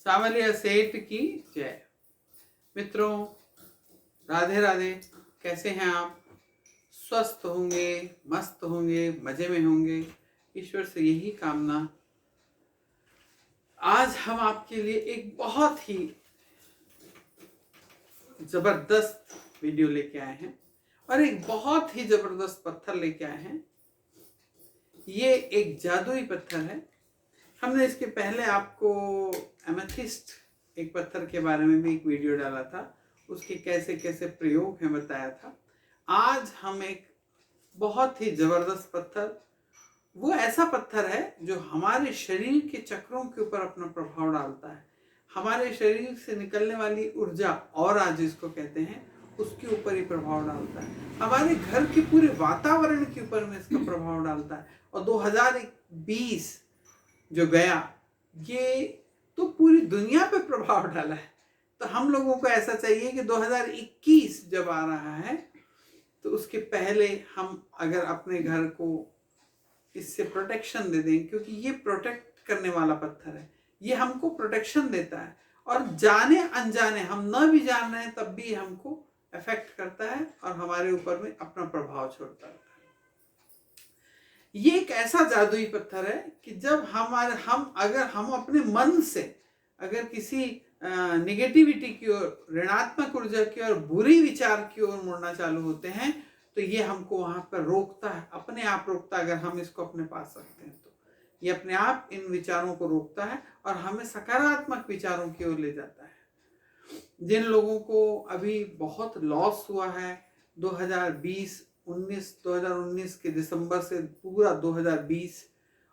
सावलिया सेठ की जय। मित्रों, राधे राधे। कैसे हैं आप? स्वस्थ होंगे, मस्त होंगे, मजे में होंगे, ईश्वर से यही कामना। आज हम आपके लिए एक बहुत ही जबरदस्त वीडियो लेके आए हैं और एक बहुत ही जबरदस्त पत्थर लेके आए हैं। ये एक जादुई पत्थर है। हमने इसके पहले आपको एमेथिस्ट एक पत्थर के बारे में भी एक वीडियो डाला था, उसके कैसे कैसे प्रयोग हैं बताया था। आज हम एक बहुत ही जबरदस्त पत्थर, वो ऐसा पत्थर है जो हमारे शरीर के चक्रों के ऊपर अपना प्रभाव डालता है। हमारे शरीर से निकलने वाली ऊर्जा, ऑरा जिसको कहते हैं, उसके ऊपर ही प्रभाव डालता है। हमारे घर के पूरे वातावरण के ऊपर में इसका प्रभाव डालता है। और 2020 जो गया, ये तो पूरी दुनिया पे प्रभाव डाला है। तो हम लोगों को ऐसा चाहिए कि 2021 जब आ रहा है तो उसके पहले हम अगर अपने घर को इससे प्रोटेक्शन दे दें, क्योंकि ये प्रोटेक्ट करने वाला पत्थर है, ये हमको प्रोटेक्शन देता है और जाने अनजाने, हम न भी जान रहे हैं तब भी हमको अफेक्ट करता है और हमारे ऊपर में अपना प्रभाव छोड़ता है। ये एक ऐसा जादुई पत्थर है कि जब अगर हम अपने मन से अगर किसी निगेटिविटी की ओर, ऋणात्मक ऊर्जा की ओर, बुरी विचार की ओर मुड़ना चालू होते हैं तो ये हमको वहां पर रोकता है, अपने आप रोकता है। अगर हम इसको अपने पास रखते हैं तो ये अपने आप इन विचारों को रोकता है और हमें सकारात्मक विचारों की ओर ले जाता है। जिन लोगों को अभी बहुत लॉस हुआ है 2019 के दिसंबर से पूरा 2020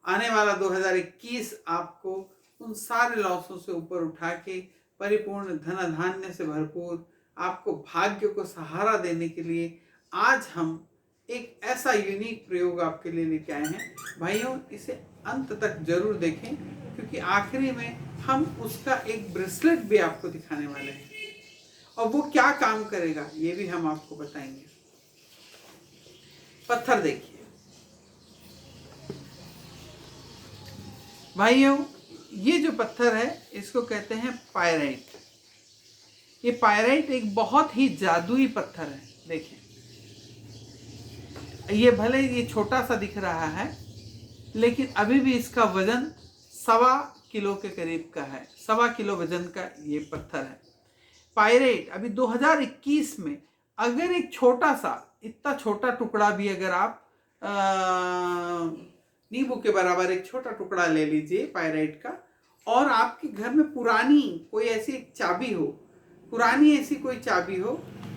आने वाला 2021 आपको उन सारे लॉसों से ऊपर उठा के परिपूर्ण धन धान्य से भरपूर आपको भाग्य को सहारा देने के लिए आज हम एक ऐसा यूनिक प्रयोग आपके लिए लेके आए हैं। भाइयों, इसे अंत तक जरूर देखें, क्योंकि आखिरी में हम उसका एक ब्रेसलेट भी आपको दिखाने वाले हैं और वो क्या काम करेगा ये भी हम आपको बताएंगे। पत्थर देखिए भाइयों, ये जो पत्थर है इसको कहते हैं पायराइट। ये पायराइट एक बहुत ही जादुई पत्थर है। देखें, ये भले ये छोटा सा दिख रहा है लेकिन अभी भी इसका वजन 1.25 किलो के करीब का है। 1.25 किलो वजन का ये पत्थर है पायराइट। अभी 2021 में अगर एक छोटा सा, इतना छोटा टुकड़ा भी अगर आप नींबू के बराबर एक छोटा टुकड़ा ले लीजिए पायराइट का, और आपके घर में पुरानी कोई ऐसी एक चाबी हो, पुरानी ऐसी कोई चाबी हो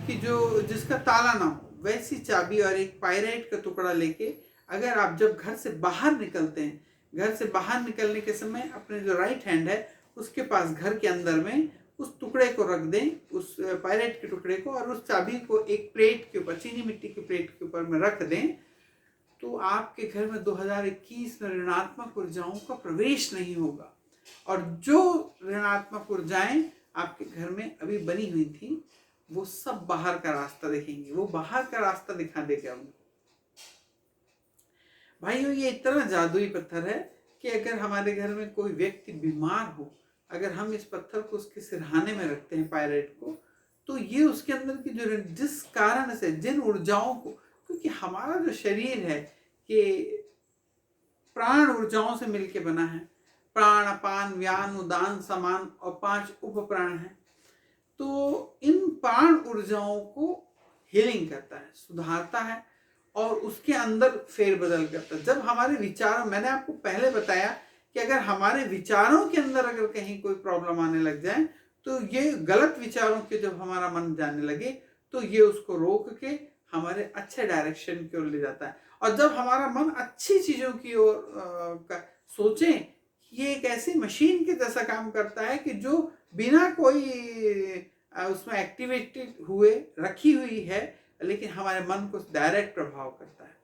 कि जो जिसका ताला ना हो, वैसी चाबी और एक पायराइट का टुकड़ा लेके अगर आप जब घर से बाहर निकलते हैं, घर से बाहर निकलने के समय अपने जो राइट हैंड है उसके पास घर के अंदर में उस टुकड़े को रख दें, उस पायराइट के टुकड़े को, और उस चाबी को एक प्लेट के ऊपर, चीनी मिट्टी की प्लेट के ऊपर में रख दें, तो आपके घर में 2021 में ऋणात्मक ऊर्जाओं का प्रवेश नहीं होगा। और जो ऋणात्मक ऊर्जाएं आपके घर में अभी बनी हुई थी वो सब बाहर का रास्ता देखेंगे, वो बाहर का रास्ता दिखा देगा उनको। भाइयों, ये इतना जादुई पत्थर है कि अगर हमारे घर में कोई व्यक्ति बीमार हो, अगर हम इस पत्थर को उसके सिरहाने में रखते हैं पायराइट को, तो ये उसके अंदर की जो जिस कारण से जिन ऊर्जाओं को, क्योंकि हमारा जो शरीर है कि प्राण ऊर्जाओं से मिलके बना है, प्राण, अपान, व्यान, उदान, समान और 5 उप प्राण हैं। तो इन प्राण ऊर्जाओं को हीलिंग करता है, सुधारता है और उसके अंदर फेरबदल करता है। जब हमारे विचारों, मैंने आपको पहले बताया कि अगर हमारे विचारों के अंदर अगर कहीं कोई प्रॉब्लम आने लग जाए तो ये गलत विचारों के जब हमारा मन जाने लगे तो ये उसको रोक के हमारे अच्छे डायरेक्शन की ओर ले जाता है। और जब हमारा मन अच्छी चीजों की ओर सोचे, ये एक ऐसी मशीन के जैसा काम करता है कि जो बिना कोई उसमें एक्टिविटी हुए रखी हुई है, लेकिन हमारे मन को डायरेक्ट प्रभाव करता है।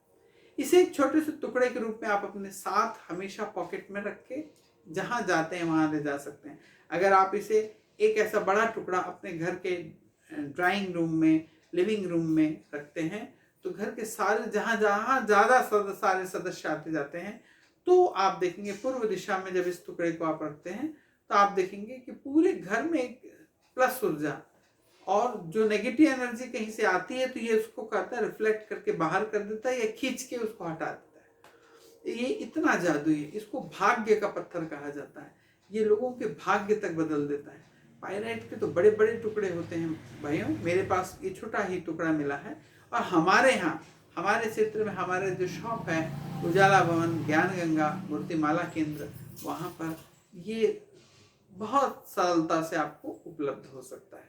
इसे एक छोटे से टुकड़े के रूप में आप अपने साथ हमेशा पॉकेट में रख के जहां जाते हैं वहां ले जा सकते हैं। अगर आप इसे एक ऐसा बड़ा टुकड़ा अपने घर के ड्राइंग रूम में, लिविंग रूम में रखते हैं तो घर के सारे जहां जहां ज्यादा सारे सदस्य आते जाते हैं, तो आप देखेंगे पूर्व दिशा में जब इस टुकड़े को आप रखते हैं तो आप देखेंगे कि पूरे घर में एक प्लस ऊर्जा, और जो नेगेटिव एनर्जी कहीं से आती है तो ये उसको कहता है रिफ्लेक्ट करके बाहर कर देता है या खींच के उसको हटा देता है। ये इतना जादुई है, इसको भाग्य का पत्थर कहा जाता है। ये लोगों के भाग्य तक बदल देता है। पाइराइट के तो बड़े बड़े टुकड़े होते हैं भाइयों, मेरे पास ये छोटा ही टुकड़ा मिला है। और हमारे यहाँ हमारे क्षेत्र में हमारे जो शॉप है उजाला भवन ज्ञान गंगा मूर्तिमाला केंद्र, वहाँ पर ये बहुत सरलता से आपको उपलब्ध हो सकता है।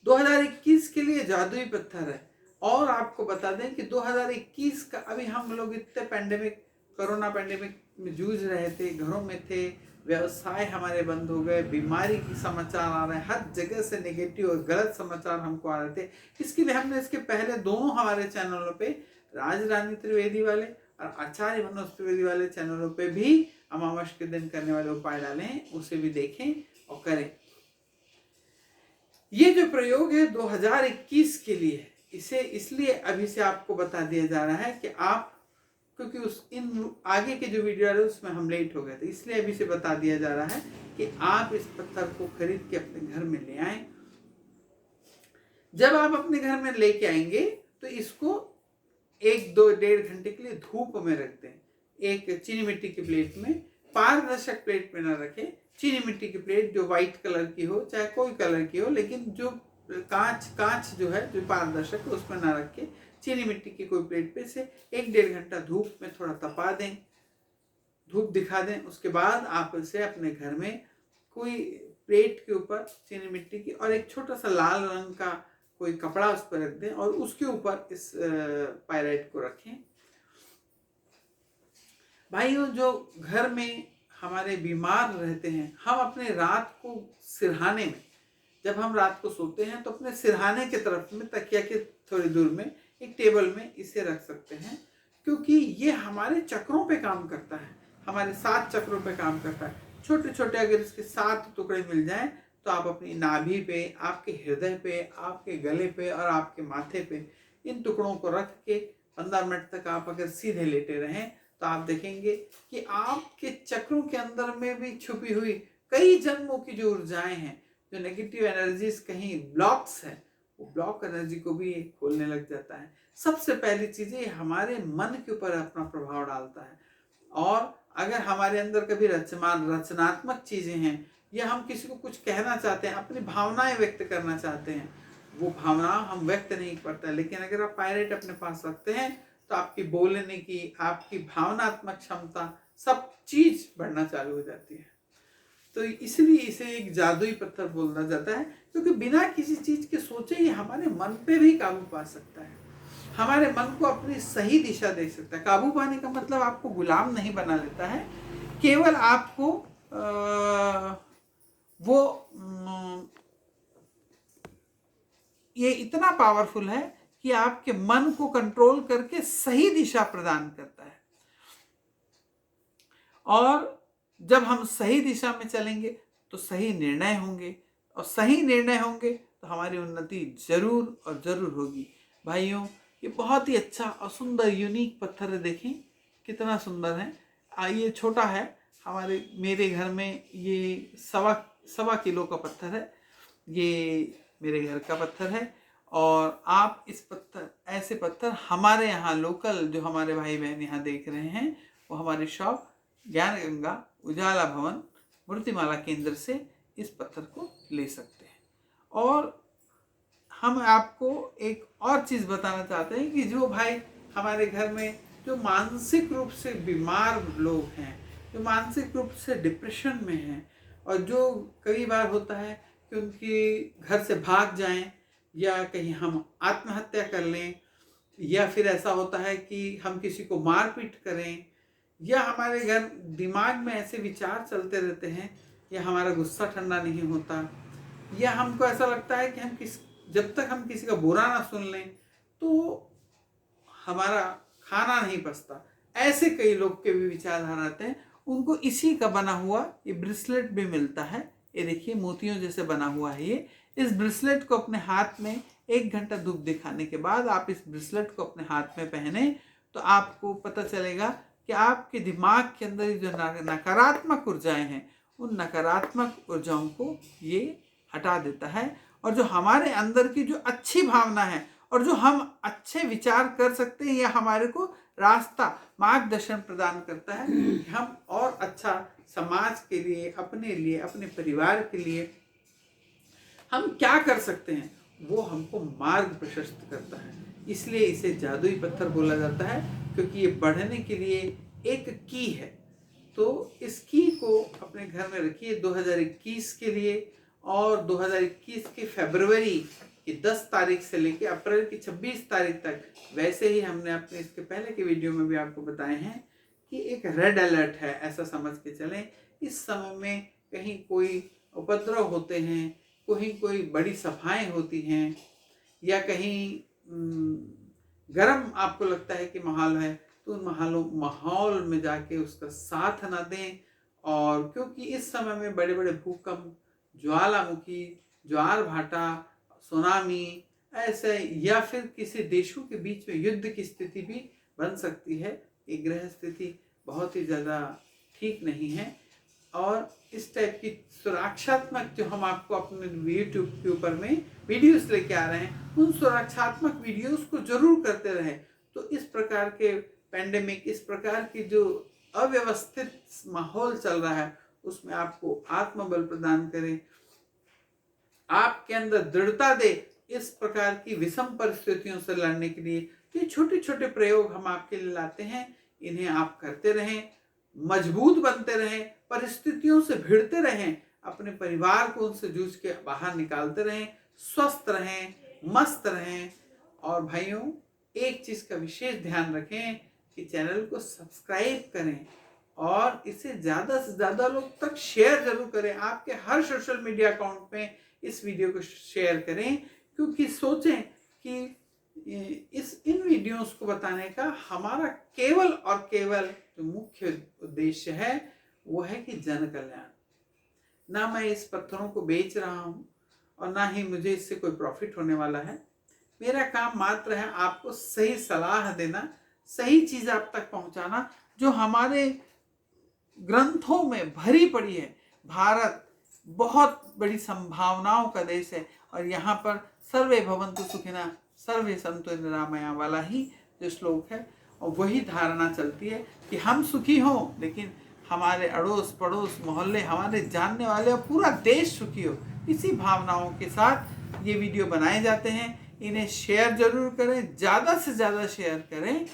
2021 के लिए जादुई पत्थर है। और आपको बता दें कि 2021 का अभी हम लोग इतने कोरोना पैंडेमिक में जूझ रहे थे, घरों में थे, व्यवसाय हमारे बंद हो गए, बीमारी की समाचार आ रहे हैं, हर जगह से नेगेटिव और गलत समाचार हमको आ रहे थे। इसके लिए हमने इसके पहले दोनों हमारे चैनलों पे राज रानी त्रिवेदी वाले और आचार्य मनोज त्रिवेदी वाले चैनलों पे भी अमावस के दिन करने वाले उपाय डाले हैं, उसे भी देखें और करें। ये जो प्रयोग है 2021 के लिए है, इसे इसलिए अभी से आपको बता दिया जा रहा है कि आप, क्योंकि इन आगे के जो वीडियो है उसमें हम लेट हो गए थे, इसलिए अभी से बता दिया जा रहा है कि आप इस पत्थर को खरीद के अपने घर में ले आएं। जब आप अपने घर में लेके आएंगे तो इसको 1-2-1.5 घंटे के लिए धूप में रख दें। एक चीनी मिट्टी की प्लेट में, पारदर्शक प्लेट में ना रखें, चीनी मिट्टी की प्लेट जो व्हाइट कलर की हो, चाहे कोई कलर की हो, लेकिन जो कांच जो है जो पारदर्शक है उसमें ना रख के चीनी मिट्टी की कोई प्लेट पे से 1-1.5 घंटा धूप में थोड़ा तपा दें, धूप दिखा दें। उसके बाद आप इसे अपने घर में कोई प्लेट के ऊपर चीनी मिट्टी की और एक छोटा सा लाल रंग का कोई कपड़ा उस पर रख दें और उसके ऊपर इस पाइराइट को रखें। भाइयों, जो घर में हमारे बीमार रहते हैं, हम अपने रात को सिरहाने में, जब हम रात को सोते हैं तो अपने सिरहाने की तरफ में तकिया के थोड़ी दूर में एक टेबल में इसे रख सकते हैं, क्योंकि ये हमारे चक्रों पे काम करता है, हमारे 7 चक्रों पे काम करता है। छोटे छोटे अगर इसके 7 टुकड़े मिल जाएं तो आप अपनी नाभि पे, आपके हृदय पे, आपके गले पे और आपके माथे पे इन टुकड़ों को रख के 15 मिनट तक आप अगर सीधे लेटे रहें तो आप देखेंगे कि आपके चक्रों के अंदर में भी छुपी हुई कई जन्मों की जो ऊर्जाएं हैं, जो नेगेटिव एनर्जीज कहीं ब्लॉक्स है, वो ब्लॉक एनर्जी को भी खोलने लग जाता है। सबसे पहली चीज ये हमारे मन के ऊपर अपना प्रभाव डालता है। और अगर हमारे अंदर कभी रचनात्मक चीजें हैं या हम किसी को कुछ कहना चाहते हैं, अपनी भावनाएं व्यक्त करना चाहते हैं, वो भावना हम व्यक्त नहीं करते, लेकिन अगर आप पाइराइट अपने पास रखते हैं तो आपकी बोलने की, आपकी भावनात्मक क्षमता, सब चीज बढ़ना चालू हो जाती है। तो इसलिए इसे एक जादुई पत्थर बोला जाता है, क्योंकि बिना किसी चीज के सोचे ही हमारे मन पे भी काबू पा सकता है, हमारे मन को अपनी सही दिशा दे सकता है। काबू पाने का मतलब आपको गुलाम नहीं बना लेता है, केवल आपको ये इतना पावरफुल है कि आपके मन को कंट्रोल करके सही दिशा प्रदान करता है। और जब हम सही दिशा में चलेंगे तो सही निर्णय होंगे, और सही निर्णय होंगे तो हमारी उन्नति जरूर और जरूर होगी। भाइयों, ये बहुत ही अच्छा और सुंदर यूनिक पत्थर है, देखें कितना सुंदर है। ये छोटा है, मेरे घर में ये सवा किलो का पत्थर है, ये मेरे घर का पत्थर है। और आप ऐसे पत्थर हमारे यहाँ लोकल जो हमारे भाई बहन यहाँ देख रहे हैं, वो हमारी शॉप ज्ञान गंगा उजाला भवन मूर्तिमाला केंद्र से इस पत्थर को ले सकते हैं। और हम आपको एक और चीज़ बताना चाहते हैं कि जो भाई हमारे घर में जो मानसिक रूप से बीमार लोग हैं, जो मानसिक रूप से डिप्रेशन में हैं, और जो कई बार होता है कि उनकी घर से भाग जाएं, या कहीं हम आत्महत्या कर लें, या फिर ऐसा होता है कि हम किसी को मारपीट करें, या हमारे घर दिमाग में ऐसे विचार चलते रहते हैं, या हमारा गुस्सा ठंडा नहीं होता, या हमको ऐसा लगता है कि जब तक हम किसी का बुरा ना सुन लें तो हमारा खाना नहीं पचता। ऐसे कई लोग के भी विचारधारा आते हैं। उनको इसी का बना हुआ ये ब्रेसलेट भी मिलता है। ये देखिए मोतियों जैसे बना हुआ है ये। इस ब्रेसलेट को अपने हाथ में 1 घंटा धूप दिखाने के बाद आप इस ब्रेसलेट को अपने हाथ में पहने तो आपको पता चलेगा कि आपके दिमाग के अंदर जो नकारात्मक ऊर्जाएं हैं, उन नकारात्मक ऊर्जाओं को ये हटा देता है, और जो हमारे अंदर की जो अच्छी भावना है और जो हम अच्छे विचार कर सकते हैं, यह हमारे को रास्ता मार्गदर्शन प्रदान करता है कि हम और अच्छा समाज के लिए, अपने लिए, अपने परिवार के लिए हम क्या कर सकते हैं, वो हमको मार्ग प्रशस्त करता है। इसलिए इसे जादुई पत्थर बोला जाता है, क्योंकि ये बढ़ने के लिए एक की है। तो इस की को अपने घर में रखिए 2021 के लिए, और 2021 के फरवरी की 10 तारीख से लेकर अप्रैल की 26 तारीख तक, वैसे ही हमने अपने इसके पहले के वीडियो में भी आपको बताए हैं कि एक रेड अलर्ट है, ऐसा समझ के चलें। इस समय में कहीं कोई उपद्रव होते हैं, कहीं कोई बड़ी सभाएं होती हैं, या कहीं गर्म आपको लगता है कि माहौल है, तो उन माहौल में जाके उसका साथ ना दें। और क्योंकि इस समय में बड़े बड़े भूकंप, ज्वालामुखी, ज्वार भाटा, सुनामी ऐसे, या फिर किसी देशों के बीच में युद्ध की स्थिति भी बन सकती है। ये ग्रह स्थिति बहुत ही ज़्यादा ठीक नहीं है, और इस टाइप की सुरक्षात्मक जो हम आपको अपने यूट्यूब के ऊपर में वीडियोस लेके आ रहे हैं, उन सुरक्षात्मक वीडियोस को जरूर करते रहें। तो इस प्रकार के पैंडेमिक, इस प्रकार की जो अव्यवस्थित माहौल चल रहा है, उसमें आपको आत्मबल प्रदान करें, आपके अंदर दृढ़ता दे इस प्रकार की विषम परिस्थितियों से लड़ने के लिए। ये छोटे छोटे प्रयोग हम आपके लिए लाते हैं, इन्हें आप करते रहें, मजबूत बनते रहें, परिस्थितियों से भिड़ते रहें, अपने परिवार को उनसे जूझ के बाहर निकालते रहें, स्वस्थ रहें, मस्त रहें। और भाइयों, एक चीज का विशेष ध्यान रखें कि चैनल को सब्सक्राइब करें, और इसे ज्यादा से ज्यादा लोग तक शेयर जरूर करें। आपके हर सोशल मीडिया अकाउंट में इस वीडियो को शेयर करें, क्योंकि सोचें कि इन वीडियोस को बताने का हमारा केवल और केवल जो मुख्य उद्देश्य है, वो है कि जन कल्याण। ना मैं इस पत्थरों को बेच रहा हूं, और ना ही मुझे इससे कोई प्रॉफिट होने वाला है। मेरा काम मात्र है आपको सही सलाह देना, सही चीज आप तक पहुंचाना, जो हमारे ग्रंथों में भरी पड़ी है। भारत बहुत बड़ी संभावनाओं का देश है, और यहाँ पर सर्वे भवन्तु सुखिनः सर्वे सन्तु निरामया वाला ही जो श्लोक है, और वही धारणा चलती है कि हम सुखी हों, लेकिन हमारे अड़ोस पड़ोस, मोहल्ले, हमारे जानने वाले और पूरा देश सुखी हो। इसी भावनाओं के साथ ये वीडियो बनाए जाते हैं। इन्हें शेयर जरूर करें, ज़्यादा से ज़्यादा शेयर करें,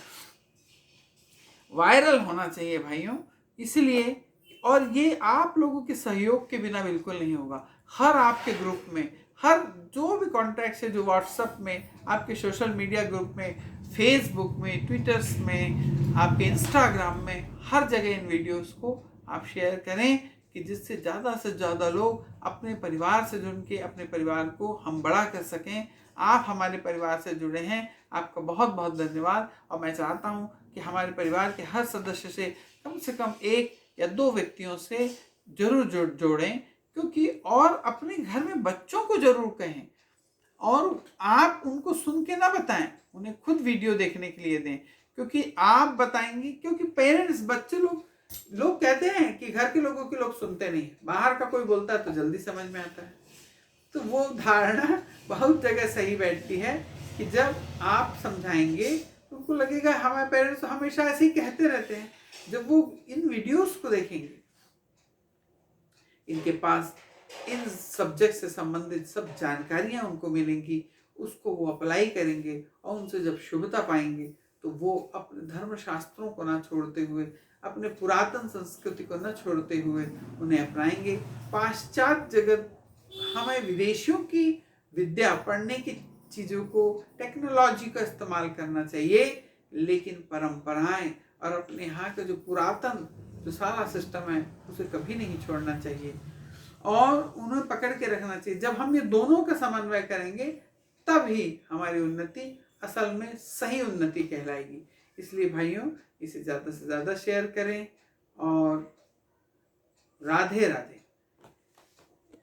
वायरल होना चाहिए भाइयों। इसलिए, और ये आप लोगों के सहयोग के बिना बिल्कुल नहीं होगा। हर आपके ग्रुप में, हर जो भी कॉन्टैक्ट्स है, जो व्हाट्सएप में, आपके सोशल मीडिया ग्रुप में, फेसबुक में, ट्विटर्स में, आपके इंस्टाग्राम में, हर जगह इन वीडियोस को आप शेयर करें, कि जिससे ज़्यादा से ज़्यादा लोग अपने परिवार से जुड़ के अपने परिवार को हम बड़ा कर सकें। आप हमारे परिवार से जुड़े हैं, आपका बहुत बहुत धन्यवाद। और मैं चाहता हूं कि हमारे परिवार के हर सदस्य से कम 1 या 2 व्यक्तियों से जरूर जोड़ें, क्योंकि और अपने घर में बच्चों को जरूर कहें, और आप उनको सुन के ना बताएं, उन्हें खुद वीडियो देखने के लिए दें। क्योंकि आप बताएंगे, क्योंकि पेरेंट्स, बच्चे लोग कहते हैं कि घर के लोगों के लोग सुनते नहीं, बाहर का कोई बोलता है तो जल्दी समझ में आता है। तो वो धारणा बहुत जगह सही बैठती है कि जब आप समझाएंगे तो उनको लगेगा हमारे पेरेंट्स हमेशा ऐसे ही कहते रहते हैं। जब वो इन वीडियोस को देखेंगे, इनके पास इन सब्जेक्ट से संबंधित सब जानकारियां उनको मिलेंगी, उसको वो अप्लाई करेंगे, और उनसे जब शुभता पाएंगे तो वो अपने धर्म शास्त्रों को ना छोड़ते हुए, अपने पुरातन संस्कृति को न छोड़ते हुए उन्हें अपनाएंगे। पाश्चात्य जगत हमें विदेशियों की विद्या पढ़ने की चीज़ों को, टेक्नोलॉजी का इस्तेमाल करना चाहिए, लेकिन परंपराएं और अपने यहाँ का जो पुरातन जो सारा सिस्टम है उसे कभी नहीं छोड़ना चाहिए, और उन्हें पकड़ के रखना चाहिए। जब हम ये दोनों का समन्वय करेंगे, तभी हमारी उन्नति असल में सही उन्नति कहलाएगी। इसलिए भाइयों, इसे ज़्यादा से ज़्यादा शेयर करें, और राधे राधे।